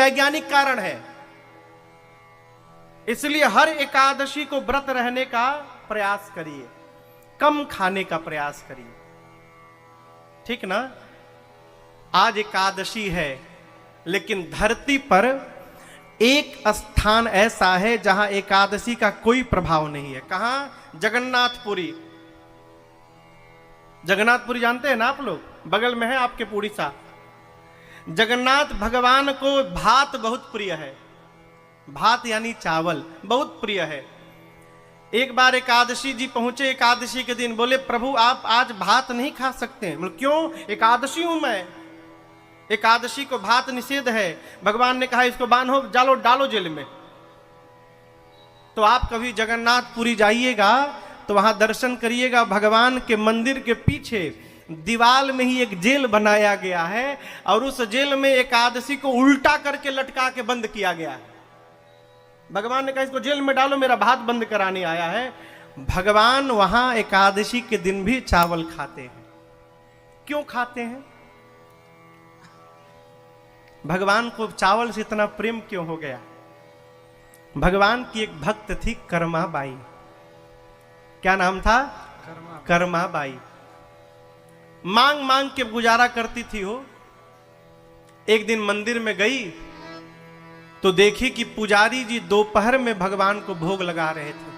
वैज्ञानिक कारण है। इसलिए हर एकादशी को व्रत रहने का प्रयास करिए, कम खाने का प्रयास करिए, ठीक ना। आज एकादशी है, लेकिन धरती पर एक स्थान ऐसा है जहां एकादशी का कोई प्रभाव नहीं है। कहां? जगन्नाथपुरी। जगन्नाथपुरी जानते हैं ना आप लोग, बगल में है आपके उड़ीसा। जगन्नाथ भगवान को भात बहुत प्रिय है, भात यानी चावल बहुत प्रिय है। एक बार एकादशी जी पहुंचे, एकादशी के दिन बोले प्रभु आप आज भात नहीं खा सकते। बोले क्यों? एकादशी हूं मैं, एकादशी को भात निषेध है। भगवान ने कहा इसको बांधो, डालो डालो जेल में। तो आप कभी जगन्नाथपुरी जाइएगा तो वहां दर्शन करिएगा, भगवान के मंदिर के पीछे दीवाल में ही एक जेल बनाया गया है और उस जेल में एकादशी को उल्टा करके लटका के बंद किया गया है। भगवान ने कहा इसको जेल में डालो, मेरा भात बंद कराने आया है। भगवान वहां एकादशी के दिन भी चावल खाते हैं। क्यों खाते हैं? भगवान को चावल से इतना प्रेम क्यों हो गया? भगवान की एक भक्त थी कर्मा बाई। क्या नाम था? कर्मा बाई। मांग मांग के गुजारा करती थी वो। एक दिन मंदिर में गई तो देखी कि पुजारी जी दोपहर में भगवान को भोग लगा रहे थे।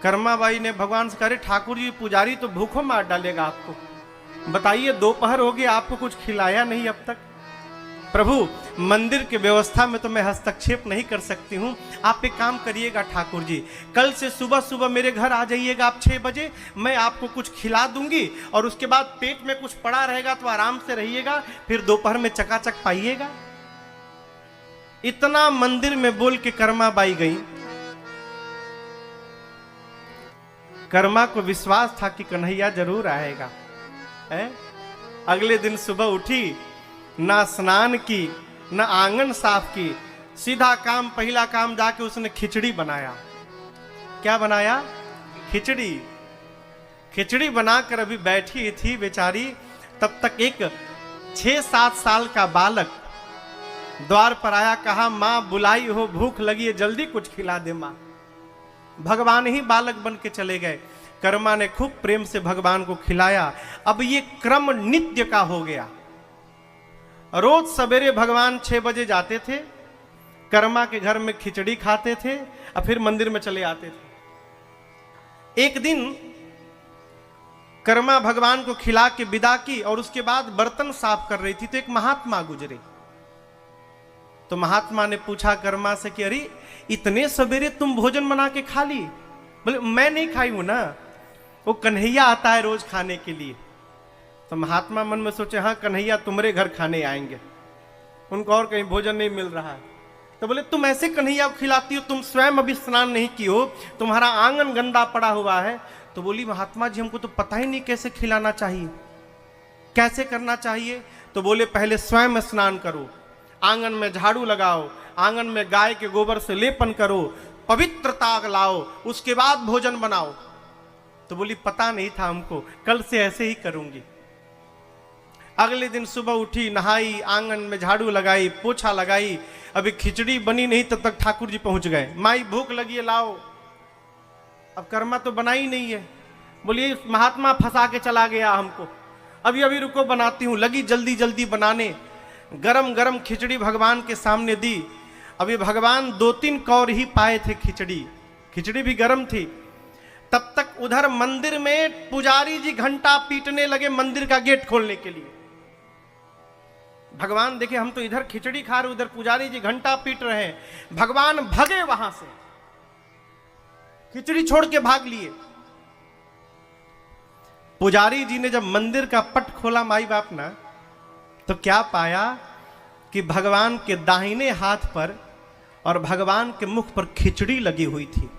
कर्मा बाई ने भगवान से कहा ठाकुर जी पुजारी तो भूखों मार डालेगा आपको, बताइए दोपहर हो गया आपको कुछ खिलाया नहीं अब तक। प्रभु मंदिर की व्यवस्था में तो मैं हस्तक्षेप नहीं कर सकती हूँ, आप एक काम करिएगा ठाकुर जी, कल से सुबह सुबह मेरे घर आ जाइएगा आप 6 बजे, मैं आपको कुछ खिला दूंगी और उसके बाद पेट में कुछ पड़ा रहेगा तो आराम से रहिएगा, फिर दोपहर में चकाचक पाइएगा। इतना मंदिर में बोल के कर्मा बाई गई। कर्मा को विश्वास था कि कन्हैया जरूर आएगा। अगले दिन सुबह उठी, ना स्नान की ना आंगन साफ की, सीधा काम, पहला काम जाके उसने खिचड़ी बनाया। क्या बनाया? खिचड़ी। खिचड़ी बनाकर अभी बैठी थी बेचारी, तब तक एक 6-7 साल का बालक द्वार पर आया, कहा मां बुलाई हो, भूख लगी है, जल्दी कुछ खिला दे मां। भगवान ही बालक बन के चले गए। कर्मा ने खूब प्रेम से भगवान को खिलाया। अब ये क्रम नित्य का हो गया। रोज सवेरे भगवान 6 बजे जाते थे, कर्मा के घर में खिचड़ी खाते थे और फिर मंदिर में चले आते थे। एक दिन कर्मा भगवान को खिला के विदा की और उसके बाद बर्तन साफ कर रही थी तो एक महात्मा गुजरे। तो महात्मा ने पूछा कर्मा से कि अरे इतने सवेरे तुम भोजन बना के खा ली? बोले मैं नहीं खाई हूं ना, वो कन्हैया आता है रोज खाने के लिए। तो महात्मा मन में सोचे हाँ कन्हैया तुम्हारे घर खाने आएंगे, उनको और कहीं भोजन नहीं मिल रहा है। तो बोले तुम ऐसे कन्हैया को खिलाती हो, तुम स्वयं अभी स्नान नहीं की हो, तुम्हारा आंगन गंदा पड़ा हुआ है। तो बोली महात्मा जी हमको तो पता ही नहीं कैसे खिलाना चाहिए, कैसे करना चाहिए। तो बोले पहले स्वयं स्नान करो, आंगन में झाड़ू लगाओ, आंगन में गाय के गोबर से लेपन करो, पवित्रता लाओ, उसके बाद भोजन बनाओ। तो बोली पता नहीं था हमको, कल से ऐसे ही करूंगी। अगले दिन सुबह उठी, नहाई, आंगन में झाड़ू लगाई, पोछा लगाई, अभी खिचड़ी बनी नहीं तब तक ठाकुर जी पहुंच गए। माई भूख लगी है लाओ। अब कर्मा तो बनाई नहीं है। बोलिए महात्मा फंसा के चला गया हमको, अभी अभी रुको बनाती हूं। लगी जल्दी जल्दी बनाने, गरम गरम खिचड़ी भगवान के सामने दी। अभी भगवान 2-3 कौर ही पाए थे खिचड़ी, खिचड़ी भी गरम थी। तब तक उधर मंदिर में पुजारी जी घंटा पीटने लगे मंदिर का गेट खोलने के लिए। भगवान देखे हम तो इधर खिचड़ी खा रहे, उधर पुजारी जी घंटा पीट रहे हैं। भगवान भगे वहां से, खिचड़ी छोड़ के भाग लिए। पुजारी जी ने जब मंदिर का पट खोला माई बाप ना, तो क्या पाया कि भगवान के दाहिने हाथ पर और भगवान के मुख पर खिचड़ी लगी हुई थी।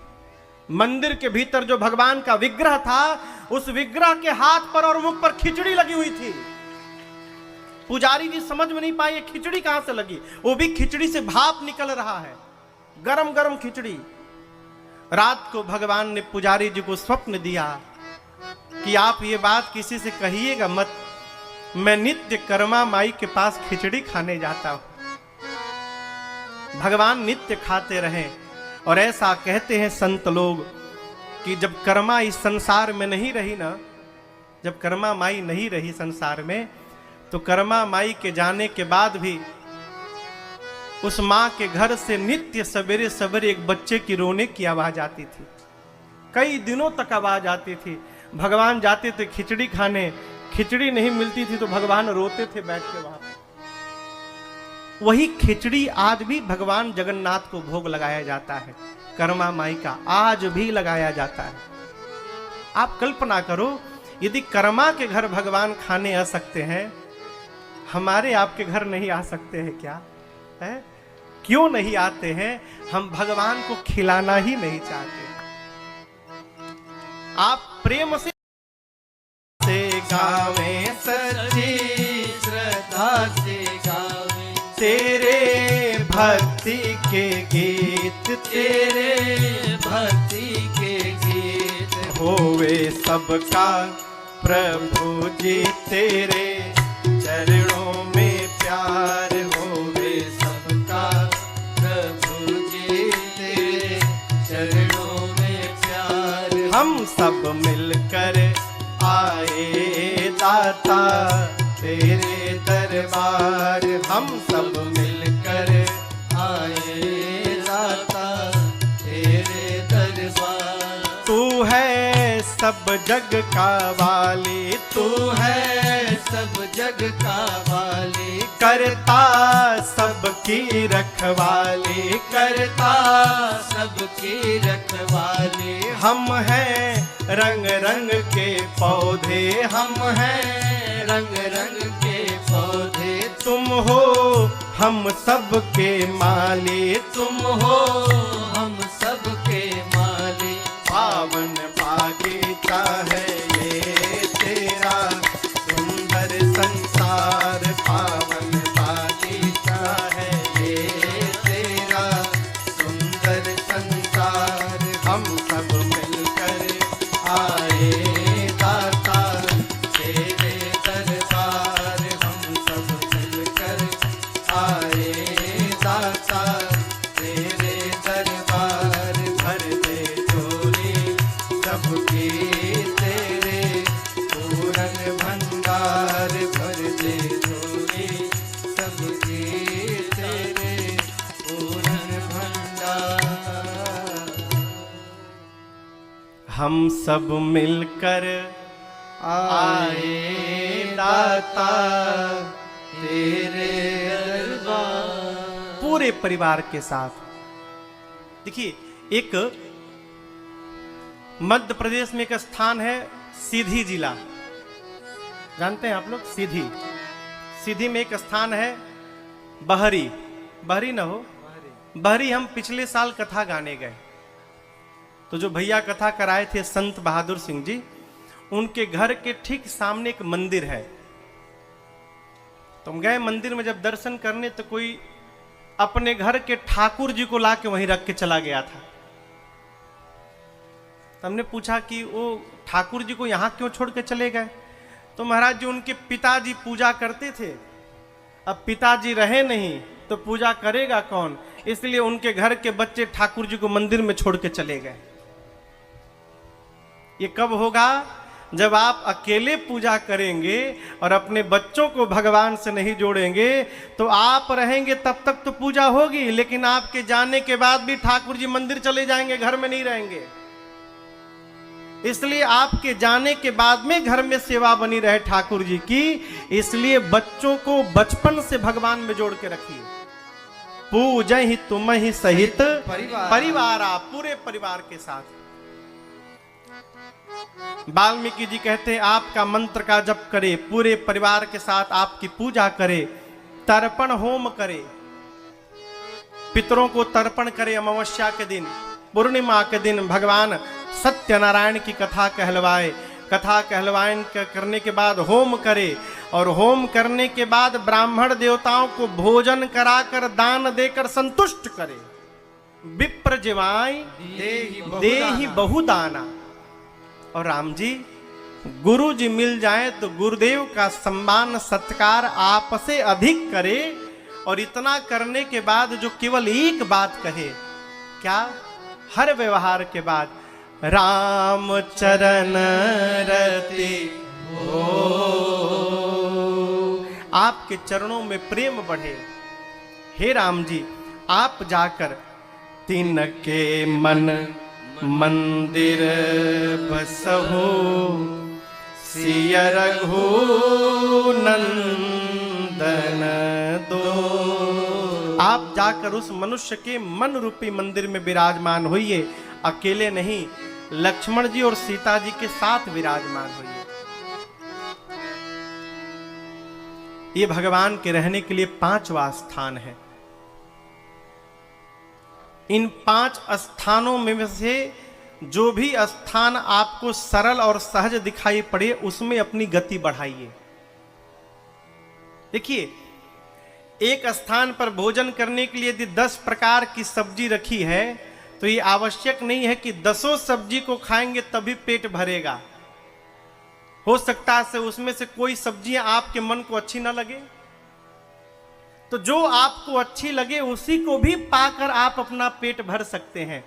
मंदिर के भीतर जो भगवान का विग्रह था, उस विग्रह के हाथ पर और मुख पर खिचड़ी लगी हुई थी। पुजारी जी समझ में नहीं पाए ये खिचड़ी कहां से लगी, वो भी खिचड़ी से भाप निकल रहा है, गरम गरम खिचड़ी। रात को भगवान ने पुजारी जी को स्वप्न दिया कि आप ये बात किसी से कहिएगा मत, मैं नित्य कर्मा माई के पास खिचड़ी खाने जाता हूं। भगवान नित्य खाते रहें। और ऐसा कहते हैं संत लोग कि जब कर्मा इस संसार में नहीं रही ना, जब कर्मा माई नहीं रही संसार में, तो कर्मा माई के जाने के बाद भी उस माँ के घर से नित्य सवेरे सवेरे एक बच्चे की रोने की आवाज आती थी। कई दिनों तक आवाज आती थी। भगवान जाते थे खिचड़ी खाने, खिचड़ी नहीं मिलती थी तो भगवान रोते थे बैठ के वहां। वही खिचड़ी आज भी भगवान जगन्नाथ को भोग लगाया जाता है, कर्मा माई का आज भी लगाया जाता है। आप कल्पना करो, यदि कर्मा के घर भगवान खाने आ सकते हैं, हमारे आपके घर नहीं आ सकते हैं क्या? है? क्यों नहीं आते हैं? हम भगवान को खिलाना ही नहीं चाहते। आप प्रेम से गावे, सच्ची श्रद्धा से गावे तेरे भक्ति के गीत, तेरे भक्ति के गीत। होवे सबका प्रभु जी तेरे चरणों में प्यार, होवे सबका प्रभु जी तेरे चरणों में प्यार। हम सब मिलकर आए दाता तेरे दरबार, हम सब मिलकर आए दाता तेरे दरबार। तू है सब जग का वाली, तू है सब जग का वाली, करता सबकी रखवाली, करता सबकी रखवाली। हम हैं रंग रंग के पौधे, हम हैं रंग रंग के पौधे। तुम हो हम सब के माली, तुम हो हम सब के माली। पावन बागीचा है ये तेरा सुंदर संसार, पावन बागीचा है ये तेरा सुंदर संसार। हम सब मिलकर आए दाता तेरे दरबार, हम सब मिलकर आए दाता तेरे दरबार। भर दे झोली सबकी तेरे पूरन भंडार, भर दे झोली सबकी तेरे पूरन भंडार। हम सब मिलकर आए दाता तेरे दरबार, पूरे परिवार के साथ। देखिए, एक मध्य प्रदेश में एक स्थान है सीधी जिला, जानते हैं आप लोग? सीधी, सीधी में एक स्थान है बहरी, बहरी न हो बहरी। हम पिछले साल कथा गाने गए, तो जो भैया कथा कराए थे संत बहादुर सिंह जी, उनके घर के ठीक सामने एक मंदिर है। तो हम गए मंदिर में जब दर्शन करने, तो कोई अपने घर के ठाकुर जी को लाके वहीं रख के चला गया था। तो हमने पूछा कि वो ठाकुर जी को यहाँ क्यों छोड़ के चले गए? तो महाराज जी, उनके पिताजी पूजा करते थे, अब पिताजी रहे नहीं तो पूजा करेगा कौन, इसलिए उनके घर के बच्चे ठाकुर जी को मंदिर में छोड़ के चले गए। ये कब होगा? जब आप अकेले पूजा करेंगे और अपने बच्चों को भगवान से नहीं जोड़ेंगे, तो आप रहेंगे तब तक तो पूजा होगी, लेकिन आपके जाने के बाद भी ठाकुर जी मंदिर चले जाएंगे, घर में नहीं रहेंगे। इसलिए आपके जाने के बाद में घर में सेवा बनी रहे ठाकुर जी की, इसलिए बच्चों को बचपन से भगवान में जोड़ के रखिए। पूजै ही तुम ही सहित परिवार, आप पूरे परिवार के साथ। वाल्मीकि जी कहते हैं, आपका मंत्र का जप करे, पूरे परिवार के साथ आपकी पूजा करे, तर्पण होम करे, पितरों को तर्पण करे। अमावस्या के दिन, पूर्णिमा के दिन भगवान सत्यनारायण की कथा कहलवाए, कथा कहलवायन करने के बाद होम करे, और होम करने के बाद ब्राह्मण देवताओं को भोजन कराकर दान देकर संतुष्ट करे। विप्र जिवाई देहि बहुदाना। और राम जी, गुरु जी मिल जाए तो गुरुदेव का सम्मान सत्कार आपसे अधिक करे, और इतना करने के बाद जो केवल एक बात कहे, क्या? हर व्यवहार के बाद राम चरण रति हो, आपके चरणों में प्रेम बढ़े। हे राम जी, आप जाकर तिनके मन मंदिर बसहु, सिय रघु नंदन दो। आप जाकर उस मनुष्य के मन रूपी मंदिर में विराजमान होइए। अकेले नहीं, लक्ष्मण जी और सीता जी के साथ विराजमान होइए। ये भगवान के रहने के लिए 5वां स्थान है। इन 5 स्थानों में से जो भी स्थान आपको सरल और सहज दिखाई पड़े, उसमें अपनी गति बढ़ाइए। देखिए, एक स्थान पर भोजन करने के लिए यदि 10 प्रकार की सब्जी रखी है, तो ये आवश्यक नहीं है कि 10 सब्जी को खाएंगे तभी पेट भरेगा। हो सकता है उसमें से कोई सब्जियां आपके मन को अच्छी ना लगे, तो जो आपको अच्छी लगे उसी को भी पाकर आप अपना पेट भर सकते हैं।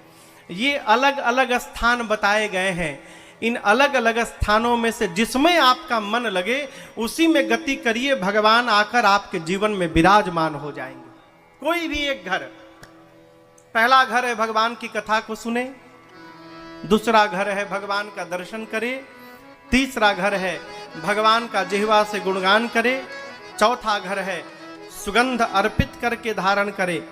ये अलग अलग स्थान बताए गए हैं। इन अलग अलग स्थानों में से जिसमें आपका मन लगे उसी में गति करिए, भगवान आकर आपके जीवन में विराजमान हो जाएंगे। कोई भी एक घर, पहला घर है भगवान की कथा को सुने, दूसरा घर है भगवान का दर्शन करे, तीसरा घर है भगवान का जिह्वा से गुणगान करे, चौथा घर है सुगंध अर्पित करके धारण करे,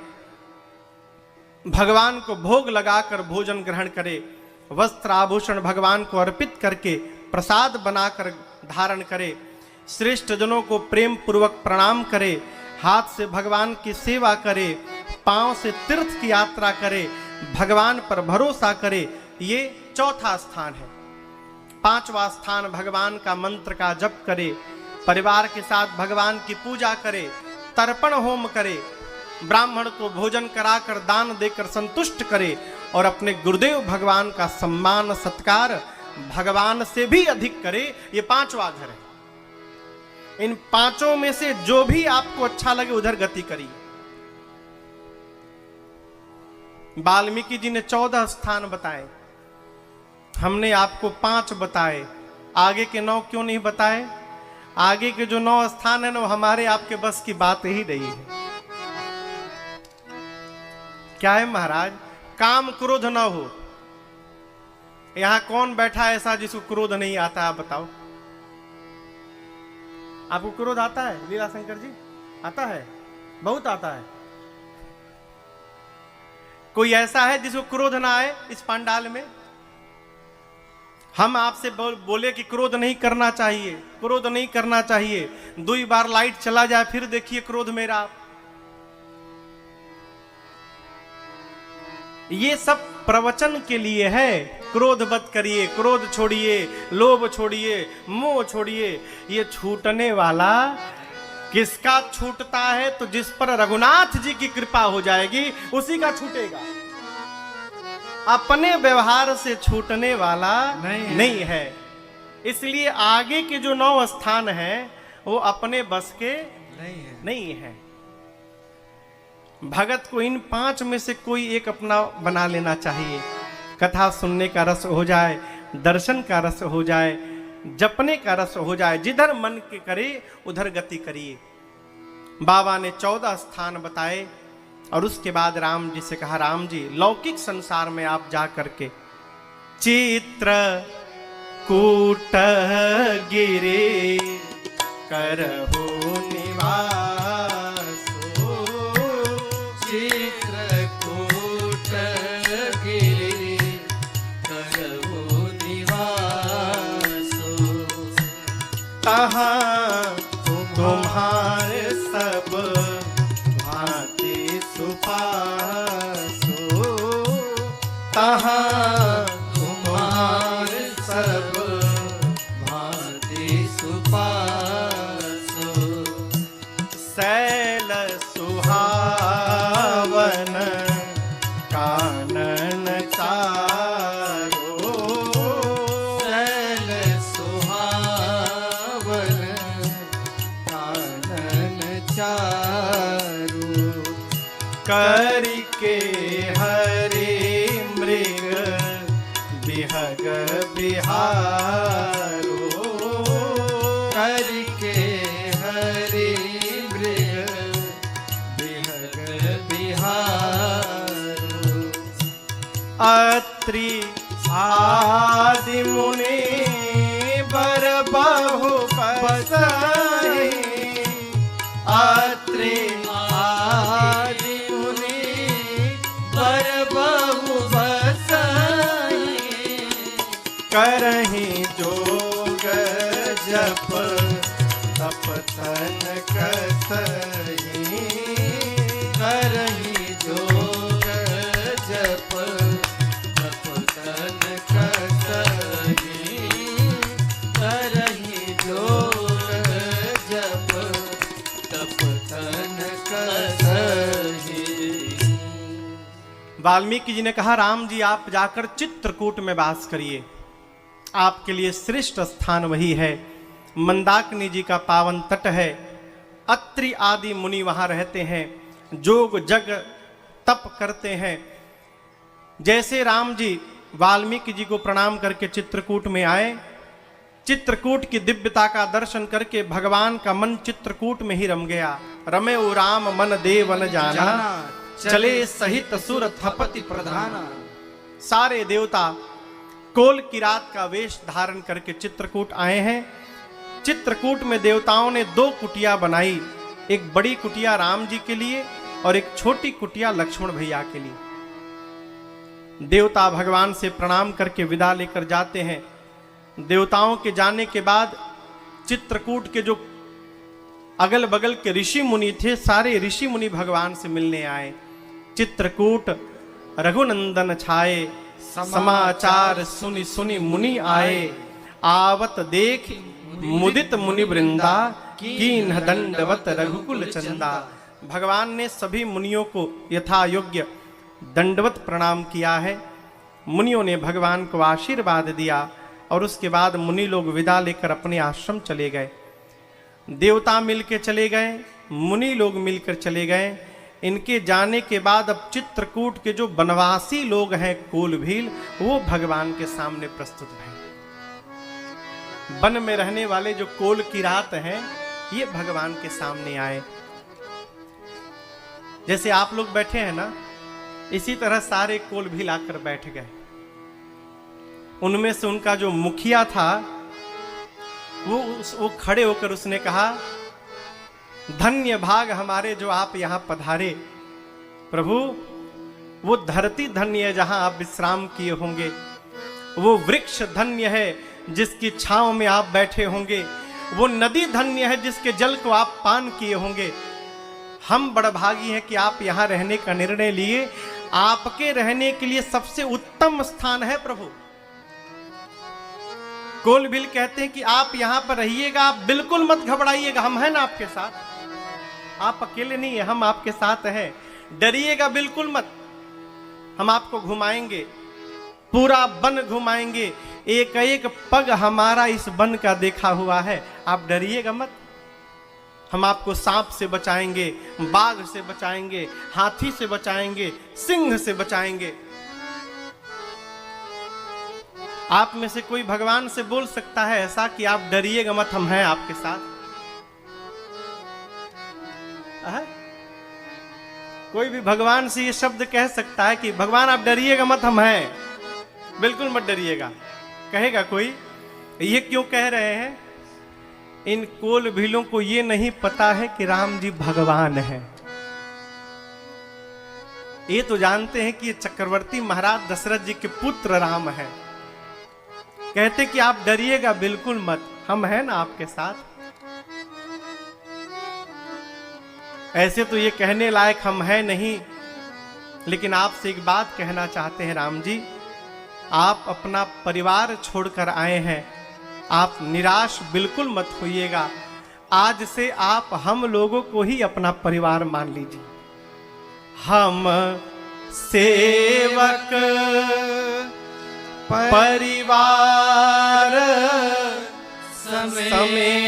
भगवान को भोग लगाकर भोजन ग्रहण करे, वस्त्र आभूषण भगवान को अर्पित करके प्रसाद बनाकर धारण करे, श्रेष्ठ जनों को प्रेम पूर्वक प्रणाम करे, हाथ से भगवान की सेवा करे, पांव से तीर्थ की यात्रा करे, भगवान पर भरोसा करे। ये चौथा स्थान है। 5वां स्थान भगवान का मंत्र का जप करे, परिवार के साथ भगवान की पूजा करे, तर्पण होम करे, ब्राह्मण को भोजन कराकर दान देकर संतुष्ट करे और अपने गुरुदेव भगवान का सम्मान सत्कार भगवान से भी अधिक करे। ये 5वां घर है। इन 5 में से जो भी आपको अच्छा लगे उधर गति करिए। वाल्मीकि जी ने 14 स्थान बताए, हमने आपको 5 बताए, आगे के 9 क्यों नहीं बताए? आगे के जो 9 स्थान है ना, वो हमारे आपके बस की बात ही नहीं है। क्या है महाराज? काम क्रोध ना हो। यहां कौन बैठा है ऐसा जिसको क्रोध नहीं आता? आप बताओ। आपको क्रोध आता है लीला शंकर जी? आता है, बहुत आता है। कोई ऐसा है जिसको क्रोध ना आए इस पंडाल में? हम आपसे बोले कि क्रोध नहीं करना चाहिए, क्रोध नहीं करना चाहिए, 2 बार लाइट चला जाए फिर देखिए क्रोध मेरा। ये सब प्रवचन के लिए है। क्रोध मत करिए, क्रोध छोड़िए, लोभ छोड़िए, मोह छोड़िए। ये छूटने वाला किसका छूटता है? तो जिस पर रघुनाथ जी की कृपा हो जाएगी उसी का छूटेगा। अपने व्यवहार से छूटने वाला नहीं है। इसलिए आगे के जो 9 स्थान हैं वो अपने बस के नहीं है। भगत को इन 5 में से कोई एक अपना बना लेना चाहिए। कथा सुनने का रस हो जाए, दर्शन का रस हो जाए, जपने का रस हो जाए, जिधर मन के करे उधर गति करिए। बाबा ने 14 स्थान बताए और उसके बाद राम जी से कहा, राम जी लौकिक संसार में आप जा करके चित्र कूट गिरे करहु निवास, चित्रकूट गिरि करहु निवास, तहाँ तुम्हारे सब भांति सुपासो, तहाँ तुम्हारे सब भांति सुपासो, शैल सुहावन कानन चारो, शैल सुहावन कानन चारु, करके हरि मृग बिहग बिहारो करके हरि मृग बिहग बिहारो अत्रि आदि मुनि बर बहु बसहि अत्रि आदि मुनि बर बहु बसहि करहि जोग जप तप तन कसहि करहि जोग जप तप तन कसहि करहि जोग जप तप तन कसहि वाल्मीकि जी ने कहा, राम जी आप जाकर चित्रकूट में वास करिए, आपके लिए श्रेष्ठ स्थान वही है। मंदाकिनी जी का पावन तट है, अत्रि आदि मुनि वहां रहते हैं, जोग जग तप करते हैं। जैसे राम जी वाल्मीकि जी को प्रणाम करके चित्रकूट में आए, चित्रकूट की दिव्यता का दर्शन करके भगवान का मन चित्रकूट में ही रम गया। रमे ओ राम मन देवन जाना, चले सहित सुर थपति प्रधाना। सारे देवता कोल की रात का वेश धारण करके चित्रकूट आए हैं। चित्रकूट में देवताओं ने 2 कुटिया बनाई, एक बड़ी कुटिया राम जी के लिए और एक छोटी कुटिया लक्ष्मण भैया के लिए। देवता भगवान से प्रणाम करके विदा लेकर जाते हैं। देवताओं के जाने के बाद चित्रकूट के जो अगल बगल के ऋषि मुनि थे, सारे ऋषि मुनि भगवान से मिलने आए। चित्रकूट रघुनंदन छाए, समाचार सुनि सुनि मुनि आए। आवत देख मुदित मुनि वृंदा, कीन्ह दंडवत रघुकुल चंदा। भगवान ने सभी मुनियों को यथा योग्य दंडवत प्रणाम किया है। मुनियों ने भगवान को आशीर्वाद दिया और उसके बाद मुनि लोग विदा लेकर अपने आश्रम चले गए। देवता मिलकर चले गए, मुनि लोग मिलकर चले गए। इनके जाने के बाद अब चित्रकूट के जो वनवासी लोग हैं कोल भील, वो भगवान के सामने प्रस्तुत हैं। वन में रहने वाले जो कोल की रात हैं, ये भगवान के सामने आए। जैसे आप लोग बैठे हैं ना, इसी तरह सारे कोल भील आकर बैठ गए। उनमें से उनका जो मुखिया था, वो खड़े होकर उसने कहा, धन्य भाग हमारे जो आप यहां पधारे प्रभु। वो धरती धन्य है जहां आप विश्राम किए होंगे, वो वृक्ष धन्य है जिसकी छांव में आप बैठे होंगे, वो नदी धन्य है जिसके जल को आप पान किए होंगे। हम बड़भागी हैं कि आप यहां रहने का निर्णय लिए। आपके रहने के लिए सबसे उत्तम स्थान है प्रभु। कोल भील कहते हैं कि आप यहां पर रहिएगा, आप बिल्कुल मत घबराइएगा, हम हैं ना आपके साथ। आप अकेले नहीं है, हम आपके साथ हैं, डरिएगा बिल्कुल मत। हम आपको घुमाएंगे, पूरा वन घुमाएंगे, एक एक पग हमारा इस वन का देखा हुआ है, आप डरिएगा मत। हम आपको सांप से बचाएंगे, बाघ से बचाएंगे, हाथी से बचाएंगे, सिंह से बचाएंगे। आप में से कोई भगवान से बोल सकता है ऐसा कि आप डरिएगा मत, हम हैं आपके साथ? कोई भी भगवान से ये शब्द कह सकता है कि भगवान आप डरिएगा मत, हम हैं, बिल्कुल मत डरिएगा? कहेगा कोई? ये क्यों कह रहे हैं? इन कोल भीलों को ये नहीं पता है कि राम जी भगवान हैं। ये तो जानते हैं कि ये चक्रवर्ती महाराज दशरथ जी के पुत्र राम हैं। कहते कि आप डरिएगा बिल्कुल मत, हम हैं ना आपके साथ। ऐसे तो ये कहने लायक हम हैं नहीं, लेकिन आपसे एक बात कहना चाहते हैं राम जी, आप अपना परिवार छोड़कर आए हैं, आप निराश बिल्कुल मत होइएगा। आज से आप हम लोगों को ही अपना परिवार मान लीजिए। हम सेवक परिवार समेता,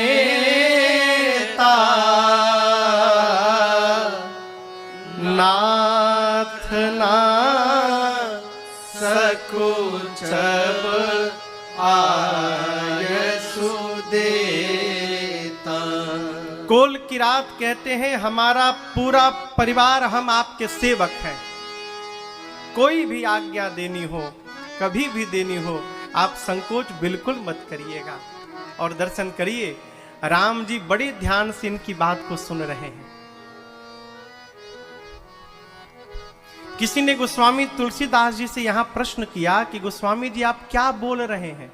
ना नाथ ना सकुचब आयसु देता। कोल किरात कहते हैं हमारा पूरा परिवार हम आपके सेवक हैं, कोई भी आज्ञा देनी हो, कभी भी देनी हो, आप संकोच बिल्कुल मत करिएगा और दर्शन करिए। राम जी बड़े ध्यान से इनकी बात को सुन रहे हैं। किसी ने गोस्वामी तुलसीदास जी से यहां प्रश्न किया कि गोस्वामी जी आप क्या बोल रहे हैं?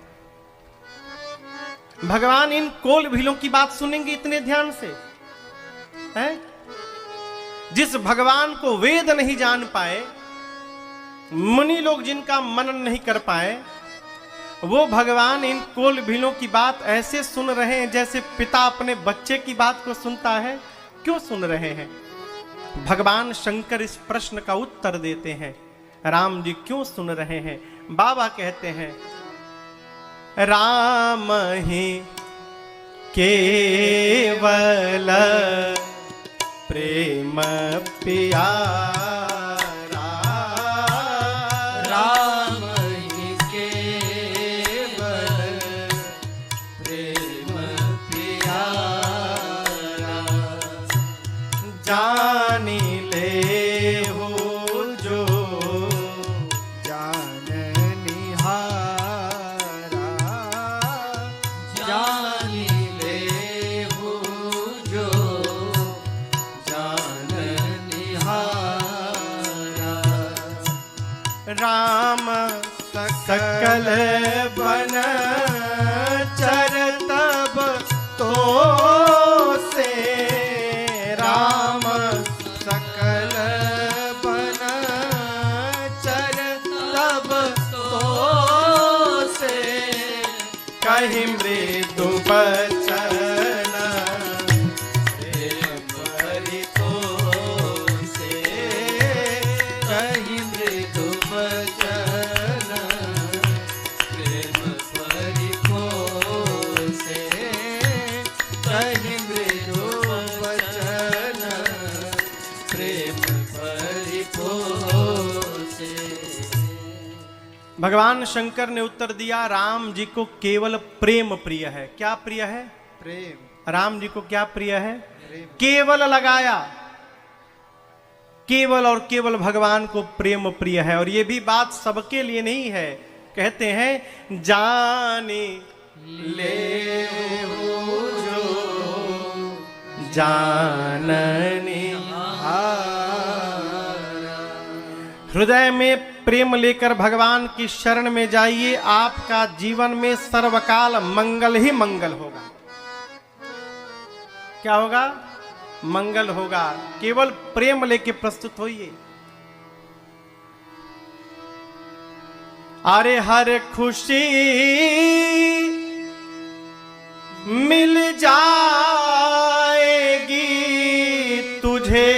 भगवान इन कोल भीलों की बात सुनेंगे इतने ध्यान से हैं? जिस भगवान को वेद नहीं जान पाए, मुनि लोग जिनका मनन नहीं कर पाए, वो भगवान इन कोल भीलों की बात ऐसे सुन रहे हैं जैसे पिता अपने बच्चे की बात को सुनता है। क्यों सुन रहे हैं? भगवान शंकर इस प्रश्न का उत्तर देते हैं। राम जी क्यों सुन रहे हैं? बाबा कहते हैं राम ही केवल प्रेम प्यारा, राम ही केवल प्रेम प्यारा। जानी ले हो जो जान निहारा, जानी ले हो जो जान निहारा। राम सकल बन चर तब तो से, राम सकल बन चर तब तो से, कहीं मृदु बचन प्रेम परितो से, कहीं मृदु बचन प्रेम परितो से, कहीं मृदु बचन प्रेम परितो से। भगवान शंकर ने उत्तर दिया राम जी को केवल प्रेम प्रिय है। क्या प्रिय है? प्रेम। राम जी को क्या प्रिय है? केवल लगाया, केवल और केवल भगवान को प्रेम प्रिय है। और ये भी बात सबके लिए नहीं है। कहते हैं जाने ले हो जो जानने हृदय में प्रेम लेकर भगवान की शरण में जाइए, आपका जीवन में सर्वकाल मंगल ही मंगल होगा। क्या होगा? मंगल होगा। केवल प्रेम लेके प्रस्तुत होइए। अरे हर खुशी मिल जाएगी तुझे,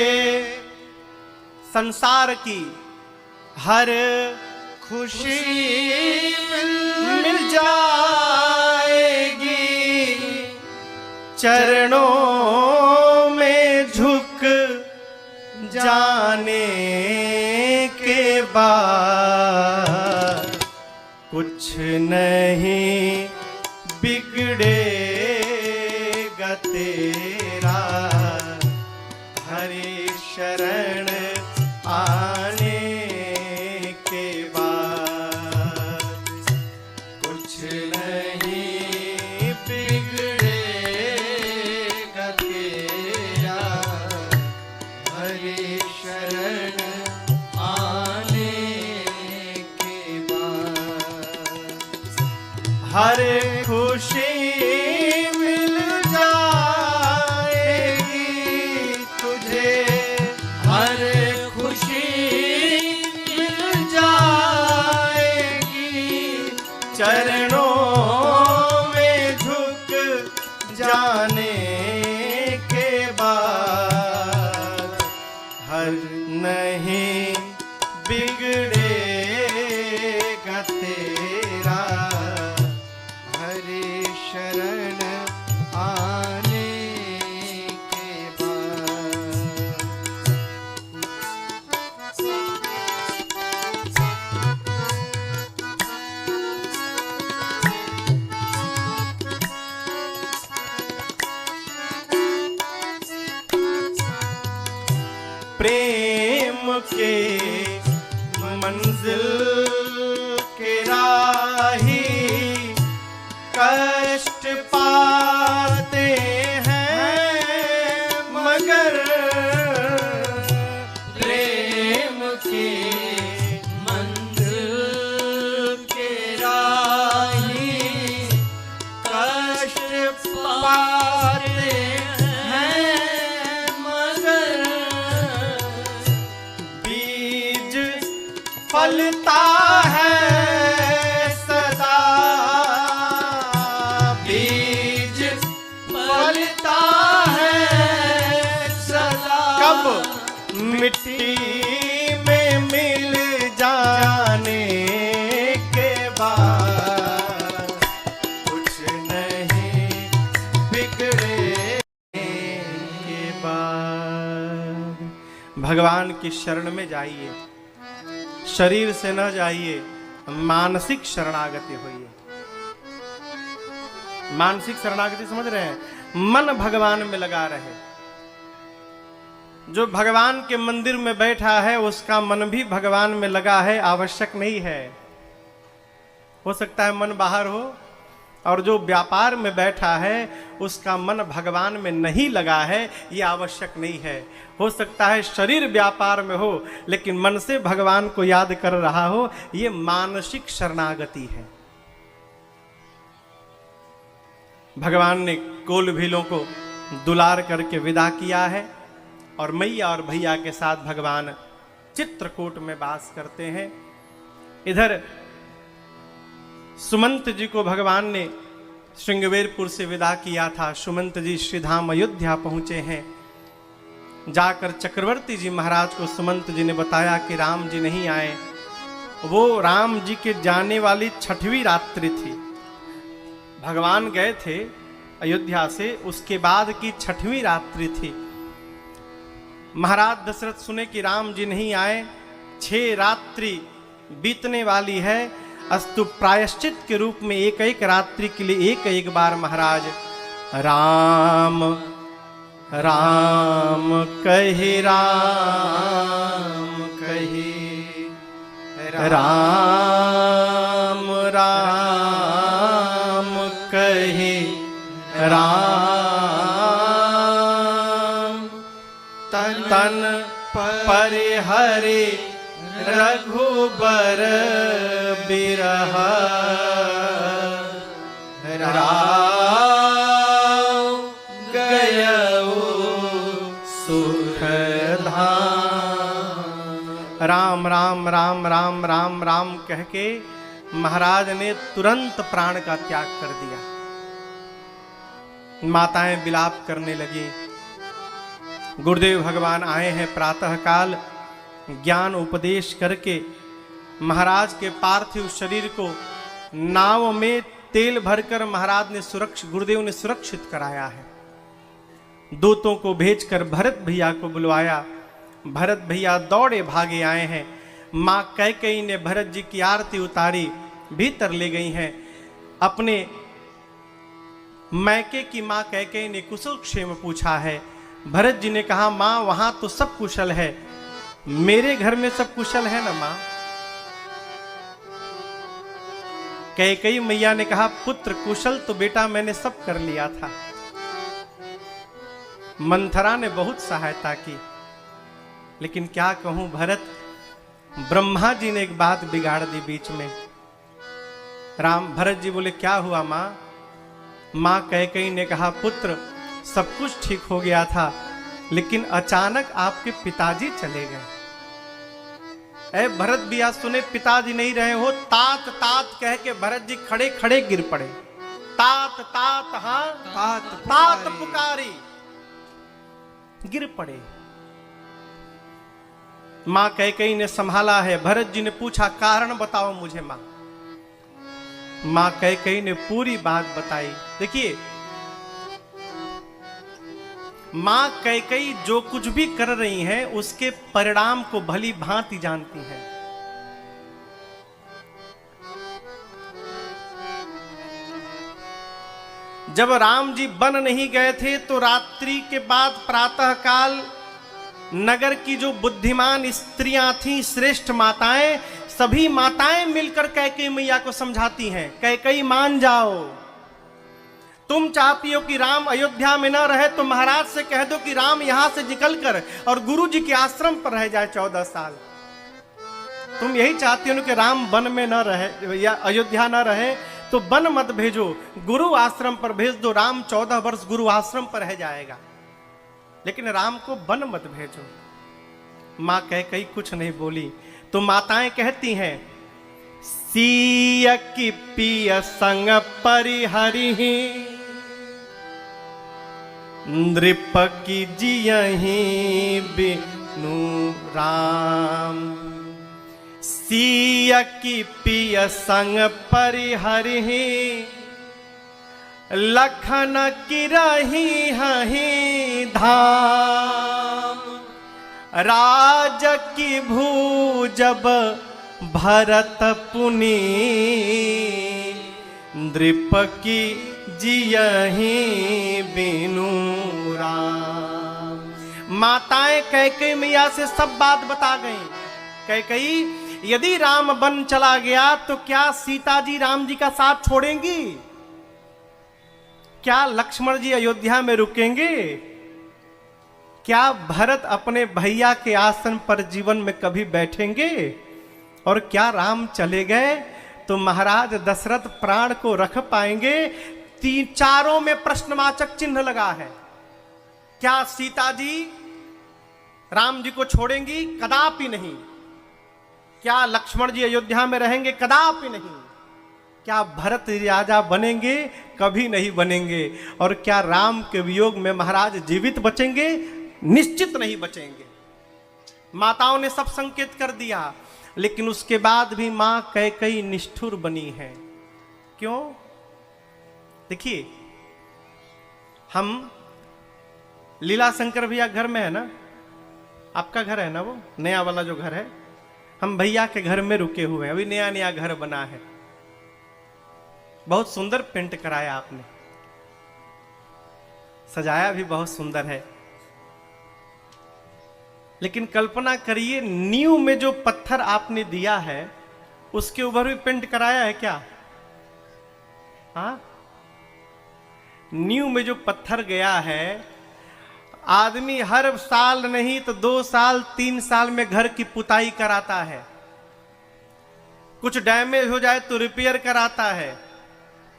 संसार की हर खुशी मिल जाएगी, चरणों में झुक जाने के बाद कुछ नहीं बिगड़ेगा तेरा, हरि शरण आने के बाद कुछ नहीं बिगड़ेगा तेरा, हरि शरण आने के बाद। हर खुशी मिल जाएगी तुझे, हर खुशी मिल जाएगी, चरणों में झुक जाने के बाद हर नहीं बिगड़ेगा तेरा, हरि शरण आने के बाद। प्रेम के मंजिल के राही कष्ट पाते हैं मगर प्रेम के मंजिल के राही कष्ट पाते हैं मगर बीज फलता है सदा बीज फलता है सदा कब मिट्टी में मिल जाने के बाद कुछ नहीं बिगड़े के बाद। भगवान की शरण में जाइए, शरीर से न जाइए, मानसिक शरणागति होइए। मानसिक शरणागति समझ रहे हैं? मन भगवान में लगा रहे। जो भगवान के मंदिर में बैठा है उसका मन भी भगवान में लगा है, आवश्यक नहीं है। हो सकता है मन बाहर हो, और जो व्यापार में बैठा है उसका मन भगवान में नहीं लगा है, ये आवश्यक नहीं है। हो सकता है शरीर व्यापार में हो लेकिन मन से भगवान को याद कर रहा हो, ये मानसिक शरणागति है। भगवान ने कोल भीलों को दुलार करके विदा किया है और मैया और भैया के साथ भगवान चित्रकूट में वास करते हैं। इधर सुमंत जी को भगवान ने श्रृंगवेरपुर से विदा किया था। सुमंत जी श्रीधाम अयोध्या पहुंचे हैं। जाकर चक्रवर्ती जी महाराज को सुमंत जी ने बताया कि राम जी नहीं आए। वो राम जी के जाने वाली 6वीं रात्रि थी। भगवान गए थे अयोध्या से, उसके बाद की 6वीं रात्रि थी। महाराज दशरथ सुने कि राम जी नहीं आए, 6 रात्रि बीतने वाली है। अस्तु प्रायश्चित के रूप में एक एक रात्रि के लिए एक एक बार महाराज राम राम कहे, राम कहे, राम राम कहे, राम तन पर हरे रघुबर बिरह राम गयो सुख धाम। राम राम राम राम राम राम कह के महाराज ने तुरंत प्राण का त्याग कर दिया। माताएं विलाप करने लगी। गुरुदेव भगवान आए हैं प्रातः काल, ज्ञान उपदेश करके महाराज के पार्थिव शरीर को नाव में तेल भरकर महाराज ने गुरुदेव ने सुरक्षित कराया है। दूतों को भेजकर भरत भैया को बुलवाया। भरत भैया दौड़े भागे आए हैं। माँ कैकेयी ने भरत जी की आरती उतारी, भीतर ले गई हैं। अपने मैके की माँ कैकेयी ने कुशल क्षेम पूछा है। भरत जी ने कहा माँ वहां तो सब कुशल है, मेरे घर में सब कुशल है ना माँ? कैकेयी मैया ने कहा पुत्र कुशल तो बेटा मैंने सब कर लिया था। मंथरा ने बहुत सहायता की, लेकिन क्या कहूं भरत, ब्रह्मा जी ने एक बात बिगाड़ दी बीच में। भरत जी बोले क्या हुआ माँ? माँ कैकेयी ने कहा पुत्र सब कुछ ठीक हो गया था, लेकिन अचानक आपके पिताजी चले गए। ऐ भरत भैया सुने पिताजी नहीं रहे हो, तात तात कह के भरत जी खड़े खड़े गिर पड़े। तात तात, हाँ तात तात पुकारी, गिर पड़े। मां कैकेयी ने संभाला है। भरत जी ने पूछा कारण बताओ मुझे मां। मां कैकेयी ने पूरी बात बताई। देखिए मां कैकेयी जो कुछ भी कर रही हैं उसके परिणाम को भली भांति जानती हैं। जब राम जी बन नहीं गए थे तो रात्रि के बाद प्रातः काल नगर की जो बुद्धिमान स्त्रियां थीं, श्रेष्ठ माताएं, सभी माताएं मिलकर कैकेयी मैया को समझाती हैं, कैकेयी मान जाओ, तुम चाहती हो कि राम अयोध्या में न रहे तो महाराज से कह दो कि राम यहां से निकलकर और गुरु जी के आश्रम पर रह जाए 14 साल। तुम यही चाहती हो कि राम वन में न रहे या अयोध्या न रहे, तो वन मत भेजो, गुरु आश्रम पर भेज दो, राम 14 वर्ष गुरु आश्रम पर रह जाएगा, लेकिन राम को वन मत भेजो। मां कैकेयी कुछ नहीं बोली, तो माताएं कहती हैं, सीय की पिय संग परिहरि नृप की जियहि बिनु राम। सीय की पिय संग परिहरि लखन की रही हहि धाम। राज की भूजब भरत पुनि नृप की जियहि बिनु राम। माताएं कैकेयी मैया से सब बात बता गईं। कैकेयी, यदि राम वन चला गया तो क्या सीता जी राम जी का साथ छोड़ेंगी? क्या लक्ष्मण जी अयोध्या में रुकेंगे? क्या भरत अपने भैया के आसन पर जीवन में कभी बैठेंगे? और क्या राम चले गए तो महाराज दशरथ प्राण को रख पाएंगे? चारों में प्रश्नवाचक चिन्ह लगा है। क्या सीता जी राम जी को छोड़ेंगी? कदापि नहीं। क्या लक्ष्मण जी अयोध्या में रहेंगे? कदापि नहीं। क्या भरत राजा बनेंगे? कभी नहीं बनेंगे। और क्या राम के वियोग में महाराज जीवित बचेंगे? निश्चित नहीं बचेंगे। माताओं ने सब संकेत कर दिया, लेकिन उसके बाद भी मां कैकेयी निष्ठुर बनी है। क्यों? देखिए, हम लीला शंकर भैया घर में है ना, आपका घर है ना, वो नया वाला जो घर है, हम भैया के घर में रुके हुए हैं। अभी नया नया घर बना है, बहुत सुंदर पेंट कराया आपने, सजाया भी बहुत सुंदर है। लेकिन कल्पना करिए, नींव में जो पत्थर आपने दिया है उसके ऊपर भी पेंट कराया है क्या? हाँ, नींव में जो पत्थर गया है, आदमी हर साल नहीं तो 2 साल 3 साल में घर की पुताई कराता है। कुछ डैमेज हो जाए तो रिपेयर कराता है,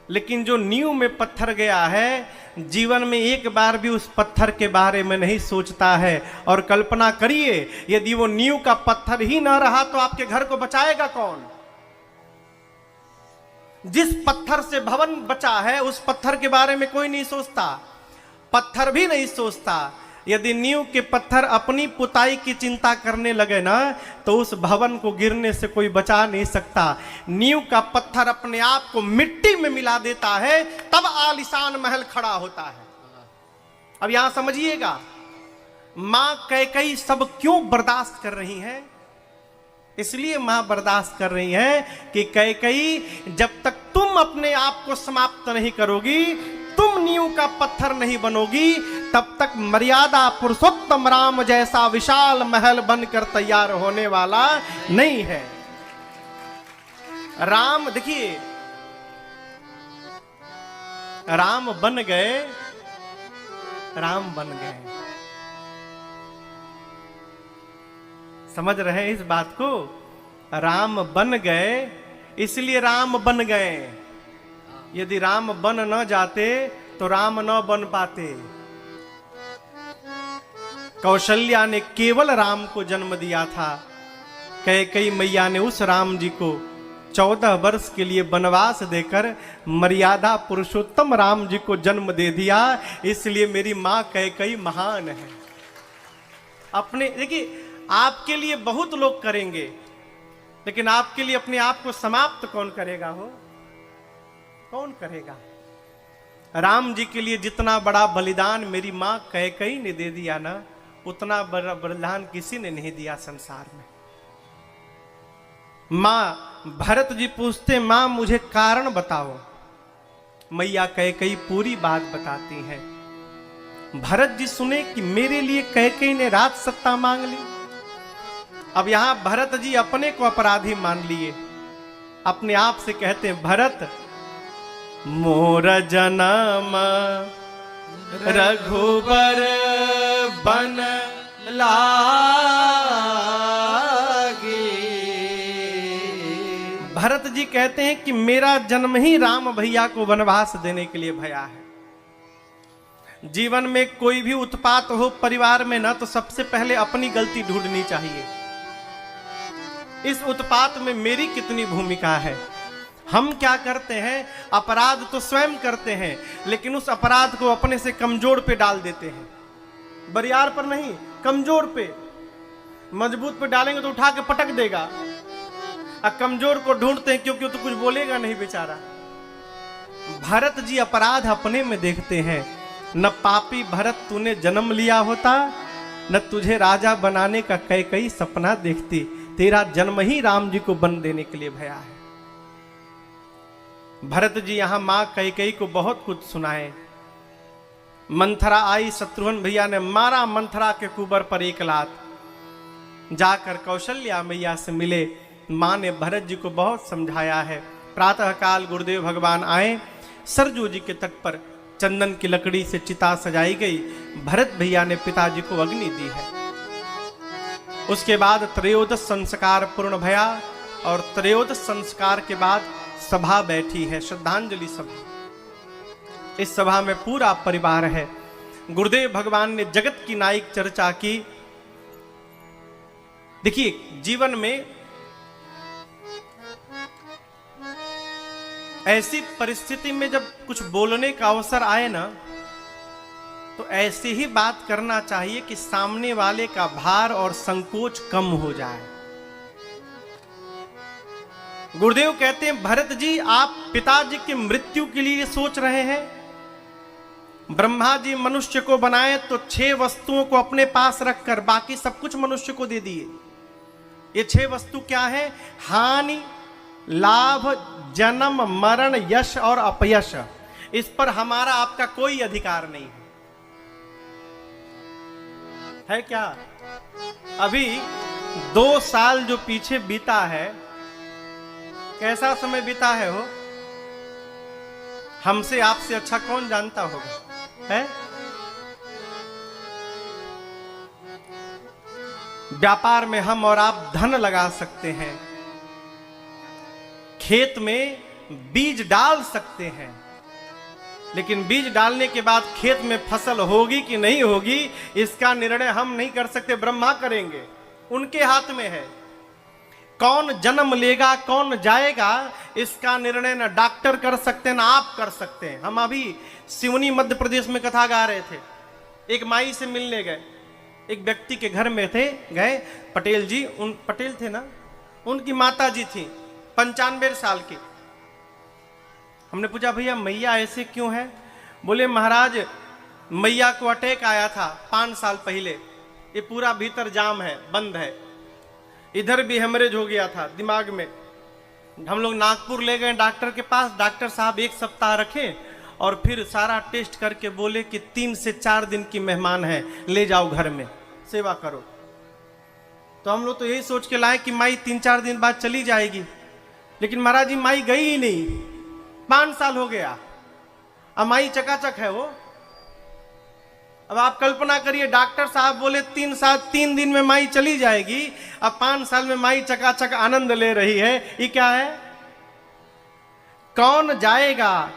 लेकिन जो नींव में पत्थर गया है, जीवन में एक बार भी उस पत्थर के बारे में नहीं सोचता है। और कल्पना करिए, यदि वो नींव का पत्थर ही ना रहा तो आपके घर को बचाएगा कौन? जिस पत्थर से भवन बचा है उस पत्थर के बारे में कोई नहीं सोचता, पत्थर भी नहीं सोचता। यदि नींव के पत्थर अपनी पुताई की चिंता करने लगे ना, तो उस भवन को गिरने से कोई बचा नहीं सकता। नींव का पत्थर अपने आप को मिट्टी में मिला देता है, तब आलीशान महल खड़ा होता है। अब यहां समझिएगा, मां कैकेयी सब क्यों बर्दाश्त कर रही हैं? इसलिए मां बर्दाश्त कर रही है कि कैकेयी, जब तक तुम अपने आप को समाप्त नहीं करोगी, तुम नींव का पत्थर नहीं बनोगी, तब तक मर्यादा पुरुषोत्तम राम जैसा विशाल महल बनकर तैयार होने वाला नहीं है। राम, देखिए, राम बन गए, राम बन गए। समझ रहे हैं इस बात को? राम बन गए, इसलिए राम बन गए। यदि राम बन न जाते तो राम न बन पाते। कौशल्या ने केवल राम को जन्म दिया था। कैकेयी मैया ने उस राम जी को 14 वर्ष के लिए वनवास देकर मर्यादा पुरुषोत्तम राम जी को जन्म दे दिया। इसलिए मेरी मां कैकेयी महान है। अपने, देखिए, आपके लिए बहुत लोग करेंगे, लेकिन आपके लिए अपने आप को समाप्त कौन करेगा? हो कौन करेगा? राम जी के लिए जितना बड़ा बलिदान मेरी मां कैकेयी ने दे दिया ना, उतना बड़ा बलिदान किसी ने नहीं दिया संसार में। मां, भरत जी पूछते, मां मुझे कारण बताओ। मैया कैकेयी पूरी बात बताती हैं। भरत जी सुने कि मेरे लिए कैकेयी ने राज सत्ता मांग ली। अब यहां भरत जी अपने को अपराधी मान लिए, अपने आप से कहते हैं, भरत मोर जन्म रघुबर बन लागे। भरत जी कहते हैं कि मेरा जन्म ही राम भैया को वनवास देने के लिए भया है। जीवन में कोई भी उत्पात हो परिवार में ना, तो सबसे पहले अपनी गलती ढूंढनी चाहिए। इस उत्पात में मेरी कितनी भूमिका है। हम क्या करते हैं, अपराध तो स्वयं करते हैं, लेकिन उस अपराध को अपने से कमजोर पे डाल देते हैं। बरियार पर नहीं, कमजोर पे। मजबूत पे डालेंगे तो उठा के पटक देगा, और कमजोर को ढूंढते हैं क्योंकि वो तो कुछ बोलेगा नहीं बेचारा। भरत जी अपराध अपने में देखते हैं। न पापी भरत तूने जन्म लिया होता, न तुझे राजा बनाने का कैकेयी सपना देखती। तेरा जन्म ही राम जी को बन देने के लिए भया है। भरत जी यहां मां कैकेयी को बहुत कुछ सुनाए। मंथरा आई, शत्रुघ्न भैया ने मारा मंथरा के कुबर पर एक लात। जाकर कौशल्या मैया से मिले, मां ने भरत जी को बहुत समझाया है। प्रातः काल गुरुदेव भगवान आए, सरजू जी के तट पर चंदन की लकड़ी से चिता सजाई गई। भरत भैया ने पिताजी को अग्नि दी है। उसके बाद त्रयोदश संस्कार पूर्ण भया, और त्रयोदश संस्कार के बाद सभा बैठी है, श्रद्धांजलि सभा। इस सभा में पूरा परिवार है। गुरुदेव भगवान ने जगत की नायक चर्चा की। देखिए, जीवन में ऐसी परिस्थिति में जब कुछ बोलने का अवसर आए ना, तो ऐसी ही बात करना चाहिए कि सामने वाले का भार और संकोच कम हो जाए। गुरुदेव कहते हैं, भरत जी आप पिताजी की मृत्यु के लिए सोच रहे हैं। ब्रह्मा जी मनुष्य को बनाए तो 6 वस्तुओं को अपने पास रखकर बाकी सब कुछ मनुष्य को दे दिए। ये 6 वस्तु क्या है? हानि, लाभ, जन्म, मरण, यश और अपयश। इस पर हमारा आपका कोई अधिकार नहीं है क्या? अभी 2 साल जो पीछे बीता है, कैसा समय बीता है हो, हमसे आपसे अच्छा कौन जानता होगा, है? व्यापार में हम और आप धन लगा सकते हैं, खेत में बीज डाल सकते हैं, लेकिन बीज डालने के बाद खेत में फसल होगी कि नहीं होगी, इसका निर्णय हम नहीं कर सकते, ब्रह्मा करेंगे। उनके हाथ में है। कौन जन्म लेगा, कौन जाएगा, इसका निर्णय ना डॉक्टर कर सकते हैं ना आप कर सकते हैं। हम अभी सिवनी मध्य प्रदेश में कथा गा रहे थे। एक माई से मिलने गए, एक व्यक्ति के घर में थे, गए पटेल जी, उन पटेल थे ना, उनकी माता जी थी 95 साल की। हमने पूछा, भैया मैया ऐसे क्यों है? बोले, महाराज मैया को अटैक आया था 5 साल पहले, ये पूरा भीतर जाम है, बंद है, इधर भी हेमरेज हो गया था दिमाग में। हम लोग नागपुर ले गए डॉक्टर के पास, डॉक्टर साहब 1 सप्ताह रखे और फिर सारा टेस्ट करके बोले कि 3 से 4 दिन की मेहमान है, ले जाओ घर में सेवा करो। तो हम लोग तो यही सोच के लाए कि माई 3-4 दिन बाद चली जाएगी, लेकिन महाराज जी माई गई ही नहीं। 5 साल हो गया, अब माई चकाचक है वो। अब आप कल्पना करिए, डॉक्टर साहब बोले 3 दिन में माई चली जाएगी, अब 5 साल में माई चकाचक आनंद ले रही है। ये क्या है? कौन जाएगा,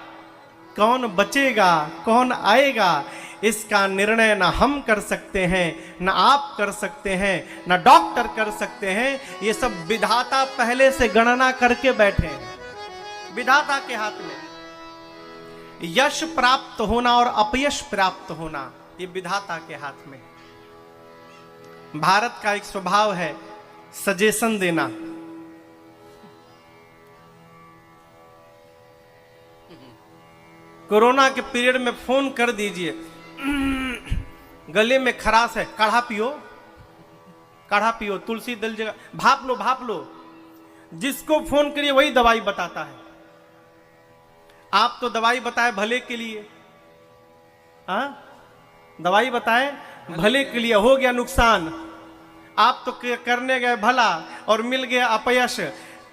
कौन बचेगा, कौन आएगा, इसका निर्णय ना हम कर सकते हैं, ना आप कर सकते हैं, ना डॉक्टर कर सकते हैं। ये सब विधाता पहले से गणना करके बैठे हैं, विधाता के हाथ में। यश प्राप्त होना और अपयश प्राप्त होना, ये विधाता के हाथ में। भारत का एक स्वभाव है सजेशन देना। कोरोना के पीरियड में फोन कर दीजिए, गले में खराश है, काढ़ा पियो, काढ़ा पियो, तुलसी दल जगह, भाप लो, भाप लो। जिसको फोन करिए वही दवाई बताता है। आप तो दवाई बताए भले के लिए, हाँ? दवाई बताए, भले के लिए हो गया नुकसान। आप तो करने गए भला और मिल गया अपयश।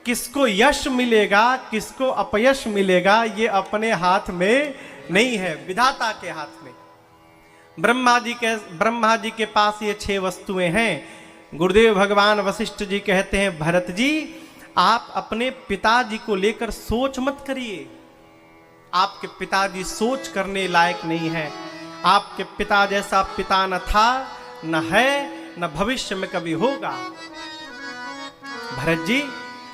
किसको यश मिलेगा किसको अपयश मिलेगा ये अपने हाथ में नहीं है, विधाता के हाथ में। ब्रह्मा जी के पास ये 6 वस्तुएं हैं। गुरुदेव भगवान वशिष्ठ जी कहते हैं, भरत जी आप अपने पिताजी को लेकर सोच मत करिए। आपके पिताजी सोच करने लायक नहीं है। आपके पिता जैसा पिता न था, न है, न भविष्य में कभी होगा। भरत जी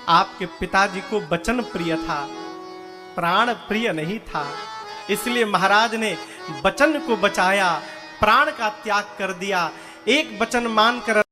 आपके पिताजी को वचन प्रिय था, प्राण प्रिय नहीं था। इसलिए महाराज ने वचन को बचाया, प्राण का त्याग कर दिया। एक वचन मानकर